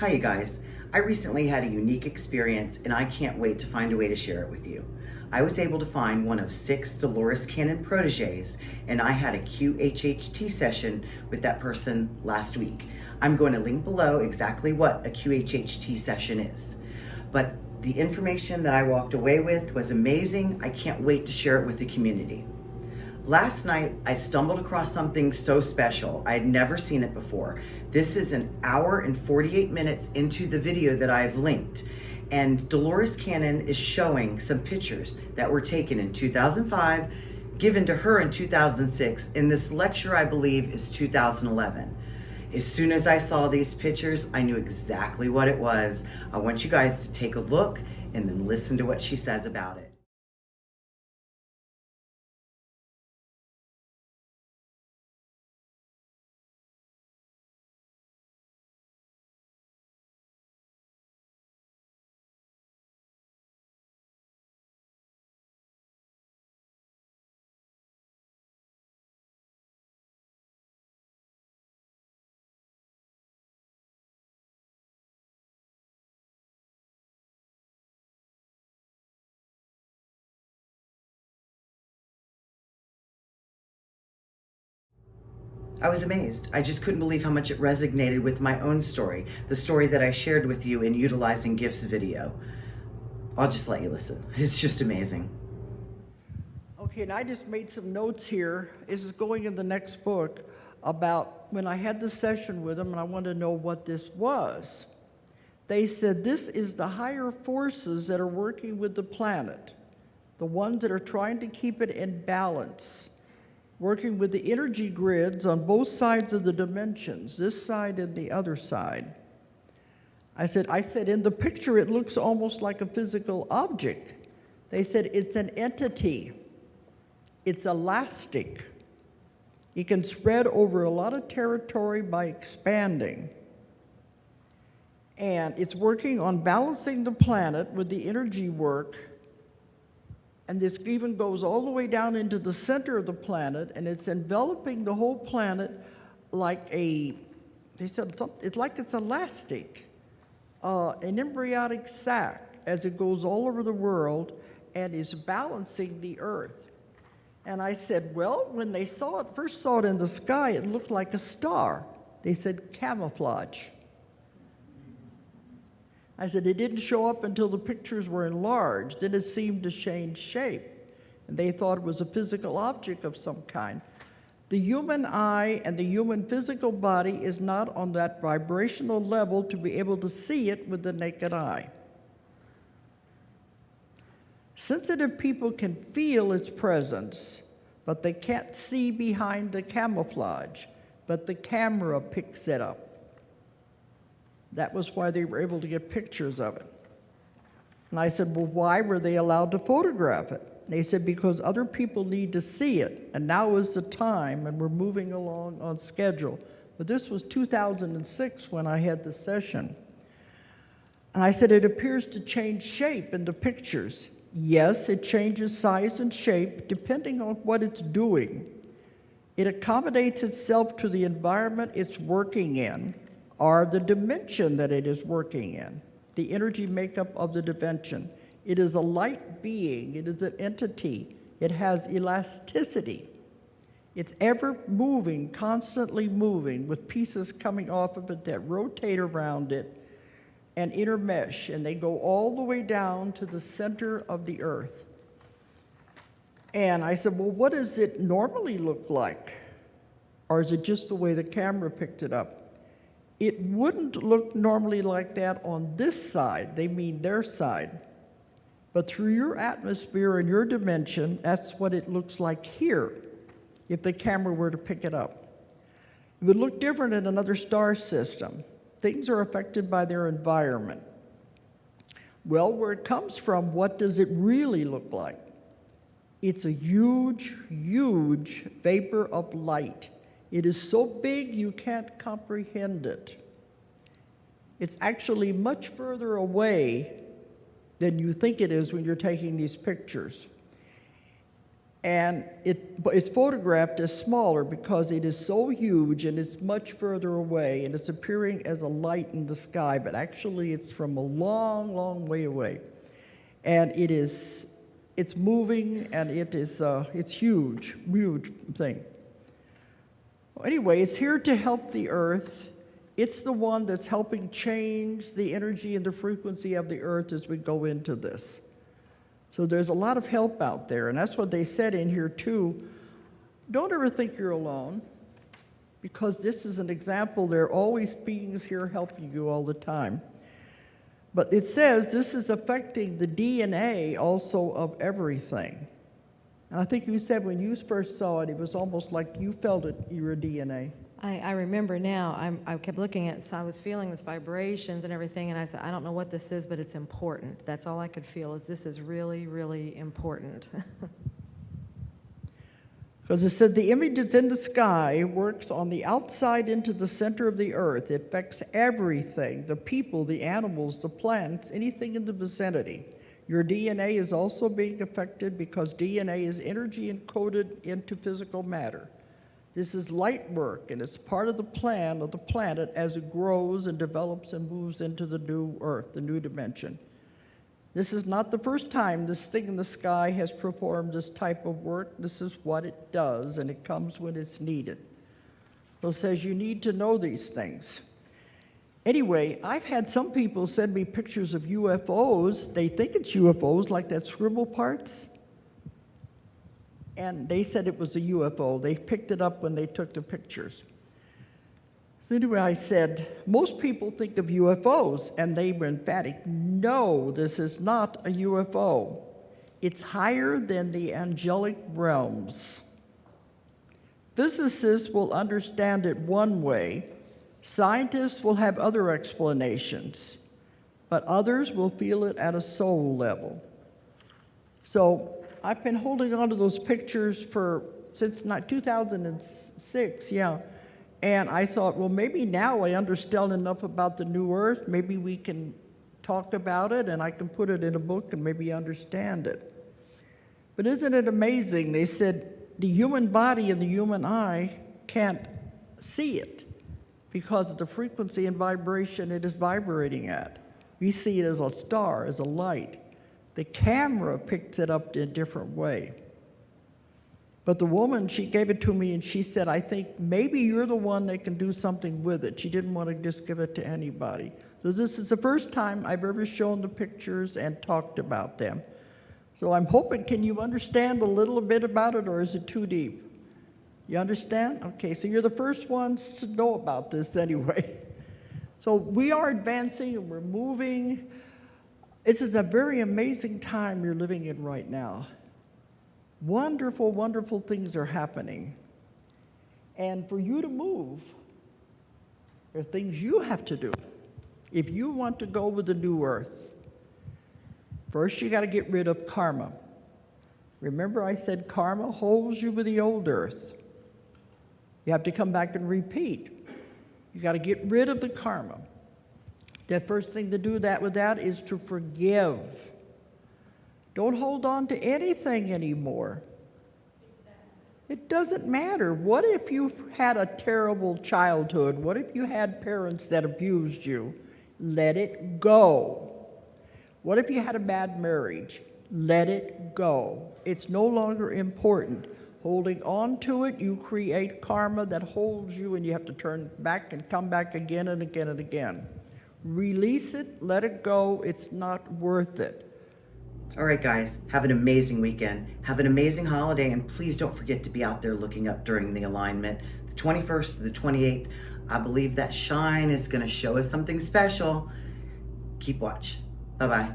Hi, you guys. I recently had a unique experience and I can't wait to find a way to share it with you. I was able to find one of 6 Dolores Cannon proteges, and I had a QHHT session with that person last week. I'm going to link below exactly what a QHHT session is. But the information that I walked away with was amazing. I can't wait to share it with the community. Last night, I stumbled across something so special. I had never seen it before. This is an hour and 48 minutes into the video that I've linked. And Dolores Cannon is showing some pictures that were taken in 2005, given to her in 2006, and this lecture, I believe, is 2011. As soon as I saw these pictures, I knew exactly what it was. I want you guys to take a look and then listen to what she says about it. I was amazed. I just couldn't believe how much it resonated with my own story, the story that I shared with you in Utilizing Gifts video. I'll just let you listen. It's just amazing. Okay, and I just made some notes here. This is going in the next book about when I had the session with them and I wanted to know what this was. They said this is the higher forces that are working with the planet, the ones that are trying to keep it in balance, working with the energy grids on both sides of the dimensions, this side and the other side. I said, in the picture it looks almost like a physical object. They said it's an entity. It's elastic. It can spread over a lot of territory by expanding. And it's working on balancing the planet with the energy work. And this even goes all the way down into the center of the planet, and it's enveloping the whole planet like they said it's like it's elastic, an embryonic sac as it goes all over the world and is balancing the earth. And I said, well, when they first saw it in the sky, it looked like a star. They said camouflage. I said, it didn't show up until the pictures were enlarged. Then it seemed to change shape. And they thought it was a physical object of some kind. The human eye and the human physical body is not on that vibrational level to be able to see it with the naked eye. Sensitive people can feel its presence, but they can't see behind the camouflage, but the camera picks it up. That was why they were able to get pictures of it. And I said, well, why were they allowed to photograph it? And they said, because other people need to see it, and now is the time, and we're moving along on schedule. But this was 2006 when I had the session. And I said, it appears to change shape in the pictures. Yes, it changes size and shape depending on what it's doing. It accommodates itself to the environment it's working in, or the dimension that it is working in, the energy makeup of the dimension. It is a light being. It is an entity. It has elasticity. It's ever moving, constantly moving, with pieces coming off of it that rotate around it and intermesh, and they go all the way down to the center of the earth. And I said, well, what does it normally look like? Or is it just the way the camera picked it up? It wouldn't look normally like that on this side. They mean their side. But through your atmosphere and your dimension, that's what it looks like here, if the camera were to pick it up. It would look different in another star system. Things are affected by their environment. Well, where it comes from, what does it really look like? It's a huge, huge vapor of light. It is so big you can't comprehend it. It's actually much further away than you think it is when you're taking these pictures. And it's photographed as smaller because it is so huge and it's much further away, and it's appearing as a light in the sky, but actually it's from a long, long way away. And it's moving, and it's huge, huge thing. Well, anyway, it's here to help the Earth. It's the one that's helping change the energy and the frequency of the Earth as we go into this. So there's a lot of help out there, and that's what they said in here too. Don't ever think you're alone, because this is an example. There are always beings here helping you all the time. But it says this is affecting the DNA also of everything. And I think you said when you first saw it, it was almost like you felt it, your DNA. I remember now, I kept looking at, so I was feeling these vibrations and everything, and I said, I don't know what this is, but it's important. That's all I could feel, is this is really, really important. Because it said the image that's in the sky works on the outside into the center of the earth. It affects everything, the people, the animals, the plants, anything in the vicinity. Your DNA is also being affected because DNA is energy encoded into physical matter. This is light work, and it's part of the plan of the planet as it grows and develops and moves into the new earth, the new dimension. This is not the first time this thing in the sky has performed this type of work. This is what it does, and it comes when it's needed. So it says you need to know these things. Anyway, I've had some people send me pictures of UFOs. They think it's UFOs, like that scribble parts. And they said it was a UFO. They picked it up when they took the pictures. So anyway, I said, most people think of UFOs, and they were emphatic, no, this is not a UFO. It's higher than the angelic realms. Physicists will understand it one way. Scientists will have other explanations, but others will feel it at a soul level. So I've been holding on to those pictures since 2006, yeah. And I thought, well, maybe now I understand enough about the new earth. Maybe we can talk about it, and I can put it in a book and maybe understand it. But isn't it amazing? They said the human body and the human eye can't see it because of the frequency and vibration it is vibrating at. We see it as a star, as a light. The camera picks it up in a different way. But the woman, she gave it to me, and she said, I think maybe you're the one that can do something with it. She didn't want to just give it to anybody. So this is the first time I've ever shown the pictures and talked about them. So I'm hoping, can you understand a little bit about it, or is it too deep? You understand? Okay, so you're the first ones to know about this anyway. So we are advancing and we're moving. This is a very amazing time you're living in right now. Wonderful, wonderful things are happening. And for you to move, there are things you have to do. If you want to go with the new earth, first you got to get rid of karma. Remember I said karma holds you with the old earth. You have to come back and repeat. You got to get rid of the karma. The first thing to do with that is to forgive. Don't hold on to anything anymore. It doesn't matter. What if you had a terrible childhood? What if you had parents that abused you? Let it go. What if you had a bad marriage? Let it go. It's no longer important. Holding on to it, you create karma that holds you, and you have to turn back and come back again and again and again. Release it, let it go, it's not worth it. All right, guys, have an amazing weekend. Have an amazing holiday, and please don't forget to be out there looking up during the alignment. The 21st to the 28th, I believe that shine is going to show us something special. Keep watch. Bye-bye.